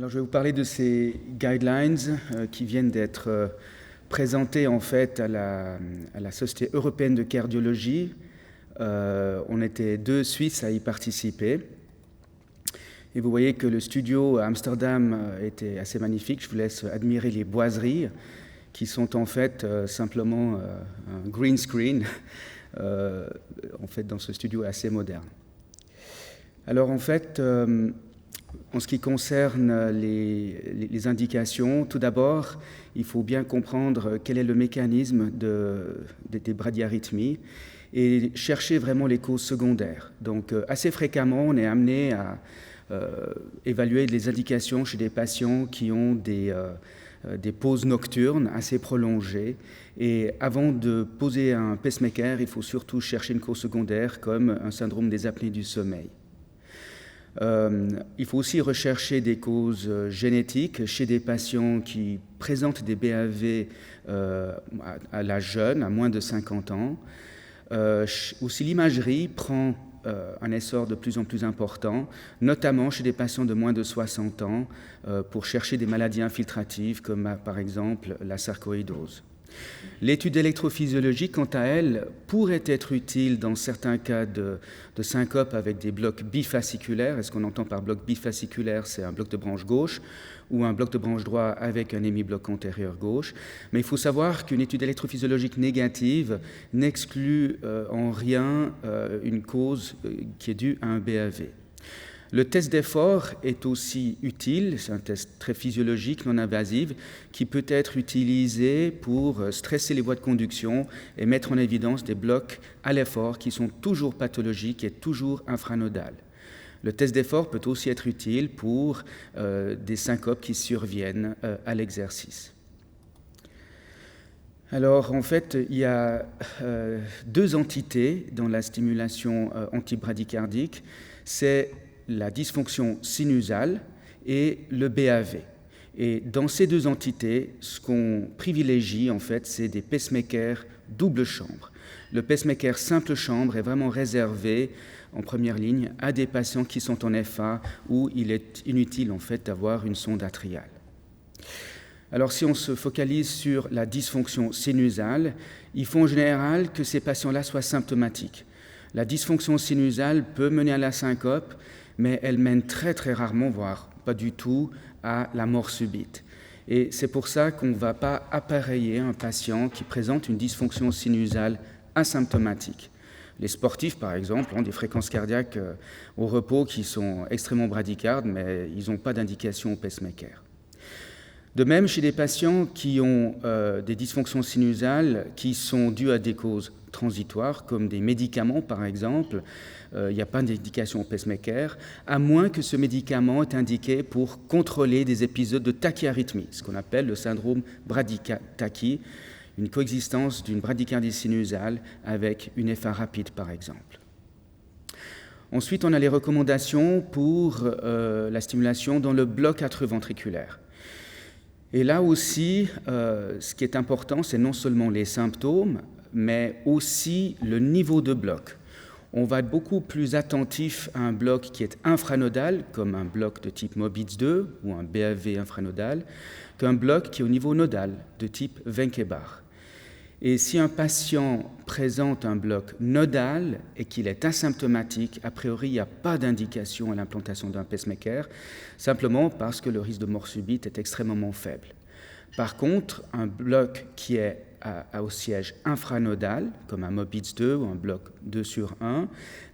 Alors, je vais vous parler de ces guidelines qui viennent d'être présentés en fait à la Société européenne de cardiologie. On était 2 Suisses à y participer. Et vous voyez que le studio à Amsterdam était assez magnifique. Je vous laisse admirer les boiseries qui sont en fait simplement un green screen en fait dans ce studio assez moderne. Alors en fait, en ce qui concerne les indications, tout d'abord, il faut bien comprendre quel est le mécanisme des bradyarrhythmies et chercher vraiment les causes secondaires. Donc assez fréquemment, on est amené à évaluer les indications chez des patients qui ont des pauses nocturnes assez prolongées. Et avant de poser un pacemaker, il faut surtout chercher une cause secondaire comme un syndrome des apnées du sommeil. Il faut aussi rechercher des causes génétiques chez des patients qui présentent des BAV à l'âge jeune, à moins de 50 ans. Aussi, l'imagerie prend un essor de plus en plus important, notamment chez des patients de moins de 60 ans, pour chercher des maladies infiltratives comme par exemple la sarcoïdose. L'étude électrophysiologique, quant à elle, pourrait être utile dans certains cas de syncope avec des blocs bifasciculaires. Et ce qu'on entend par bloc bifasciculaire, c'est un bloc de branche gauche ou un bloc de branche droit avec un hémibloc antérieur gauche. Mais il faut savoir qu'une étude électrophysiologique négative n'exclut en rien une cause qui est due à un BAV. Le test d'effort est aussi utile, c'est un test très physiologique, non invasif, qui peut être utilisé pour stresser les voies de conduction et mettre en évidence des blocs à l'effort qui sont toujours pathologiques et toujours infranodales. Le test d'effort peut aussi être utile pour des syncopes qui surviennent à l'exercice. Alors, en fait, il y a 2 entités dans la stimulation antibradycardique. C'est la dysfonction sinusale et le BAV. Et dans ces 2 entités, ce qu'on privilégie, en fait, c'est des pacemakers double chambre. Le pacemaker simple chambre est vraiment réservé, en première ligne, à des patients qui sont en FA où il est inutile, en fait, d'avoir une sonde atriale. Alors, si on se focalise sur la dysfonction sinusale, il faut en général que ces patients-là soient symptomatiques. La dysfonction sinusale peut mener à la syncope, mais elle mène très très rarement, voire pas du tout, à la mort subite. Et c'est pour ça qu'on ne va pas appareiller un patient qui présente une dysfonction sinusale asymptomatique. Les sportifs, par exemple, ont des fréquences cardiaques au repos qui sont extrêmement bradycardes, mais ils n'ont pas d'indication au pacemaker. De même, chez des patients qui ont des dysfonctions sinusales qui sont dues à des causes transitoires, comme des médicaments par exemple, il n'y a pas d'indication au pacemaker, à moins que ce médicament est indiqué pour contrôler des épisodes de tachyarrhythmie, ce qu'on appelle le syndrome bradytachy, une coexistence d'une bradycardie sinusale avec une FA rapide par exemple. Ensuite, on a les recommandations pour la stimulation dans le bloc atrioventriculaire. Et là aussi, ce qui est important, c'est non seulement les symptômes, mais aussi le niveau de bloc. On va être beaucoup plus attentif à un bloc qui est infranodal, comme un bloc de type Mobitz 2 ou un BAV infranodal, qu'un bloc qui est au niveau nodal, de type Wenckebach. Et si un patient présente un bloc nodal et qu'il est asymptomatique, a priori, il n'y a pas d'indication à l'implantation d'un pacemaker, simplement parce que le risque de mort subite est extrêmement faible. Par contre, un bloc qui est au siège infranodal, comme un Mobitz 2 ou un bloc 2/1,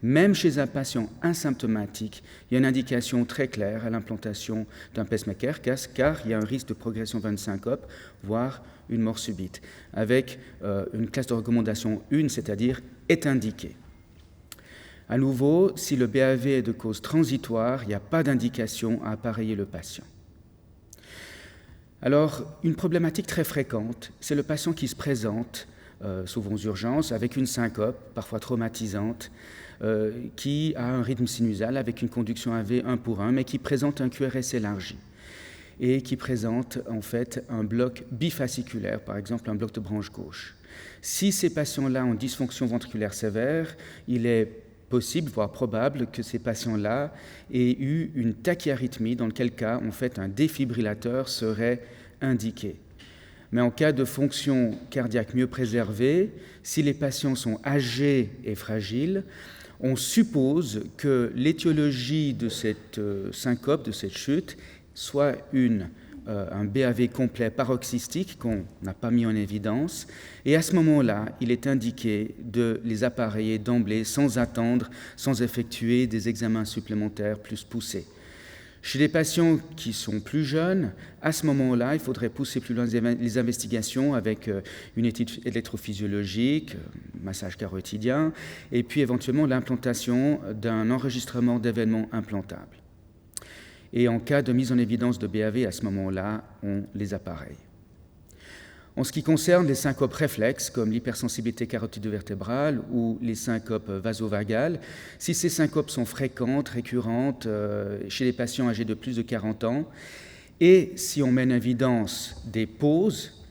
même chez un patient asymptomatique, il y a une indication très claire à l'implantation d'un pacemaker, car il y a un risque de progression vers une syncope, voire une mort subite, avec une classe de recommandation 1, c'est-à-dire est indiqué. À nouveau, si le BAV est de cause transitoire, il n'y a pas d'indication à appareiller le patient. Alors, une problématique très fréquente, c'est le patient qui se présente, souvent aux urgences, avec une syncope, parfois traumatisante, qui a un rythme sinusal avec une conduction AV 1/1, mais qui présente un QRS élargi et qui présente en fait un bloc bifasciculaire, par exemple un bloc de branche gauche. Si ces patients-là ont dysfonction ventriculaire sévère, il est possible, voire probable, que ces patients-là aient eu une tachyarrhythmie, dans lequel cas, en fait, un défibrillateur serait indiqué. Mais en cas de fonction cardiaque mieux préservée, si les patients sont âgés et fragiles, on suppose que l'étiologie de cette syncope, de cette chute, soit un BAV complet paroxystique qu'on n'a pas mis en évidence. Et à ce moment-là, il est indiqué de les appareiller d'emblée sans attendre, sans effectuer des examens supplémentaires plus poussés. Chez les patients qui sont plus jeunes, à ce moment-là, il faudrait pousser plus loin les investigations avec une étude électrophysiologique, massage carotidien, et puis éventuellement l'implantation d'un enregistrement d'événements implantables. Et en cas de mise en évidence de BAV, à ce moment-là, on les appareille. En ce qui concerne les syncopes réflexes, comme l'hypersensibilité carotido-vertébrale ou les syncopes vasovagales, si ces syncopes sont fréquentes, récurrentes chez les patients âgés de plus de 40 ans, et si on met en évidence des pauses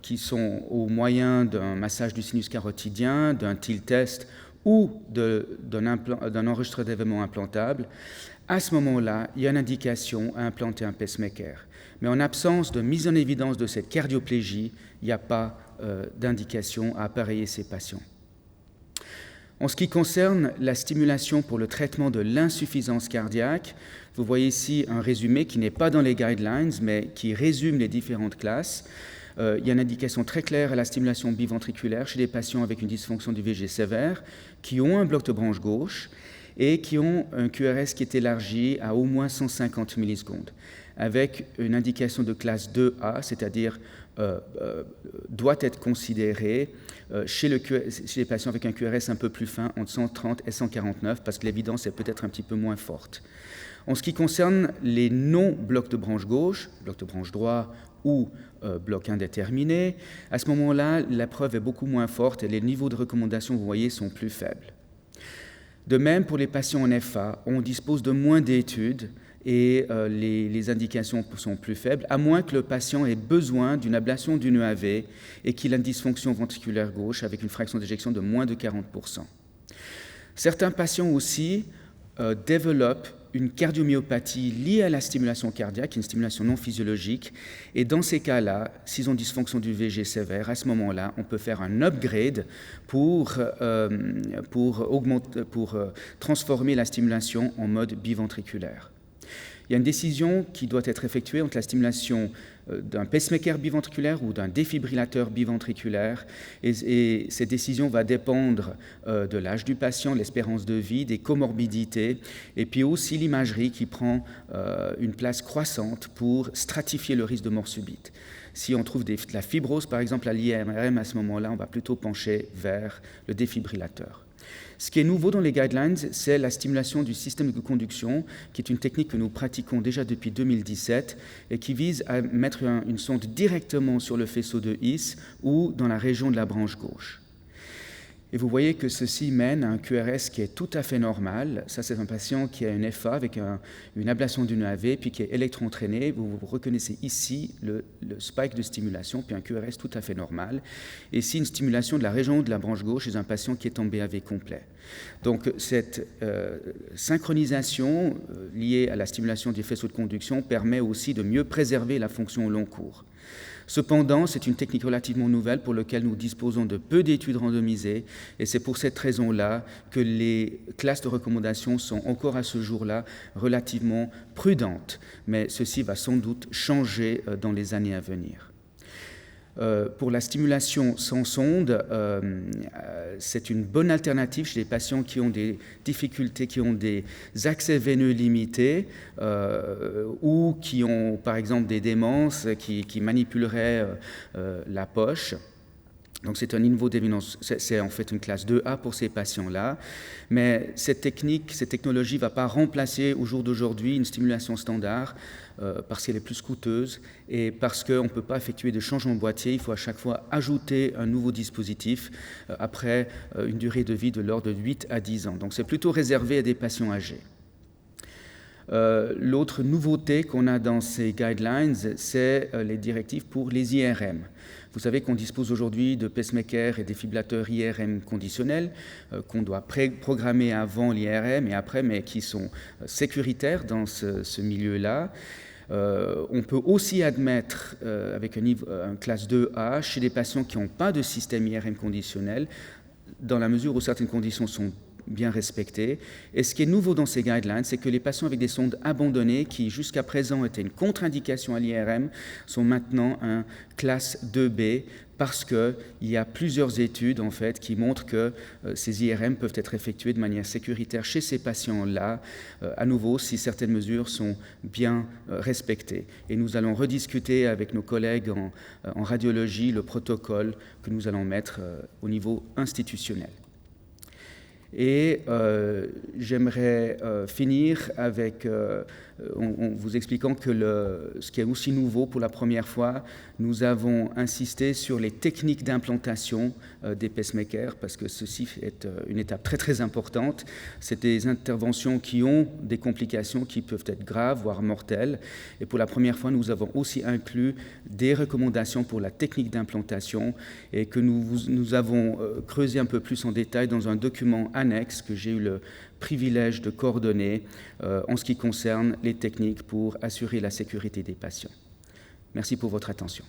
qui sont au moyen d'un massage du sinus carotidien, d'un TIL test ou d'un enregistrement d'événements implantables, à ce moment-là, il y a une indication à implanter un pacemaker. Mais en absence de mise en évidence de cette cardioplégie, il n'y a pas d'indication à appareiller ces patients. En ce qui concerne la stimulation pour le traitement de l'insuffisance cardiaque, vous voyez ici un résumé qui n'est pas dans les guidelines, mais qui résume les différentes classes. Il y a une indication très claire à la stimulation biventriculaire chez les patients avec une dysfonction du VG sévère, qui ont un bloc de branche gauche, et qui ont un QRS qui est élargi à au moins 150 millisecondes, avec une indication de classe 2A, c'est-à-dire doit être considéré chez les patients avec un QRS un peu plus fin, entre 130 et 149, parce que l'évidence est peut-être un petit peu moins forte. En ce qui concerne les non-blocs de branche gauche, bloc de branche droit ou bloc indéterminé, à ce moment-là, la preuve est beaucoup moins forte et les niveaux de recommandation, vous voyez, sont plus faibles. De même, pour les patients en FA, on dispose de moins d'études et les indications sont plus faibles, à moins que le patient ait besoin d'une ablation d'une EAV et qu'il a une dysfonction ventriculaire gauche avec une fraction d'éjection de moins de 40%. Certains patients aussi développent une cardiomyopathie liée à la stimulation cardiaque, une stimulation non physiologique, et dans ces cas-là, s'ils ont dysfonction du VG sévère, à ce moment-là, on peut faire un upgrade pour transformer la stimulation en mode biventriculaire. Il y a une décision qui doit être effectuée entre la stimulation d'un pacemaker biventriculaire ou d'un défibrillateur biventriculaire. Et cette décision va dépendre de l'âge du patient, l'espérance de vie, des comorbidités, et puis aussi l'imagerie qui prend une place croissante pour stratifier le risque de mort subite. Si on trouve de la fibrose, par exemple, à l'IRM, à ce moment-là, on va plutôt pencher vers le défibrillateur. Ce qui est nouveau dans les guidelines, c'est la stimulation du système de conduction, qui est une technique que nous pratiquons déjà depuis 2017 et qui vise à mettre une sonde directement sur le faisceau de His ou dans la région de la branche gauche. Et vous voyez que ceci mène à un QRS qui est tout à fait normal. Ça, c'est un patient qui a une FA avec une ablation d'une AV, puis qui est électro-entraîné. Vous reconnaissez ici le spike de stimulation, puis un QRS tout à fait normal. Et ici, une stimulation de la région de la branche gauche chez un patient qui est en BAV complet. Donc, cette synchronisation liée à la stimulation des faisceaux de conduction permet aussi de mieux préserver la fonction au long cours. Cependant, c'est une technique relativement nouvelle pour laquelle nous disposons de peu d'études randomisées et c'est pour cette raison-là que les classes de recommandation sont encore à ce jour-là relativement prudentes, mais ceci va sans doute changer dans les années à venir. Pour la stimulation sans sonde, c'est une bonne alternative chez les patients qui ont des difficultés, qui ont des accès veineux limités ou qui ont par exemple des démences qui manipuleraient la poche. Donc c'est un niveau d'évidence, c'est en fait une classe 2A pour ces patients-là, mais cette technologie ne va pas remplacer au jour d'aujourd'hui une stimulation standard parce qu'elle est plus coûteuse et parce qu'on ne peut pas effectuer de changement de boîtier, il faut à chaque fois ajouter un nouveau dispositif après une durée de vie de l'ordre de 8 à 10 ans. Donc c'est plutôt réservé à des patients âgés. L'autre nouveauté qu'on a dans ces guidelines, c'est les directives pour les IRM. Vous savez qu'on dispose aujourd'hui de pacemakers et défibrillateurs IRM conditionnels qu'on doit programmer avant l'IRM et après, mais qui sont sécuritaires dans ce milieu-là. On peut aussi admettre avec un classe 2A chez des patients qui n'ont pas de système IRM conditionnel, dans la mesure où certaines conditions sont bien respectées. Et ce qui est nouveau dans ces guidelines, c'est que les patients avec des sondes abandonnées, qui jusqu'à présent étaient une contre-indication à l'IRM, sont maintenant un classe 2B, parce qu'il y a plusieurs études en fait, qui montrent que ces IRM peuvent être effectués de manière sécuritaire chez ces patients-là, à nouveau si certaines mesures sont bien respectées. Et nous allons rediscuter avec nos collègues en radiologie le protocole que nous allons mettre au niveau institutionnel. Et j'aimerais finir avec, en vous expliquant que ce qui est aussi nouveau pour la première fois, nous avons insisté sur les techniques d'implantation des pacemakers, parce que ceci est une étape très très importante. C'est des interventions qui ont des complications qui peuvent être graves, voire mortelles. Et pour la première fois, nous avons aussi inclus des recommandations pour la technique d'implantation et que nous avons creusé un peu plus en détail dans un document annexe que j'ai eu le privilège de coordonner en ce qui concerne les techniques pour assurer la sécurité des patients. Merci pour votre attention.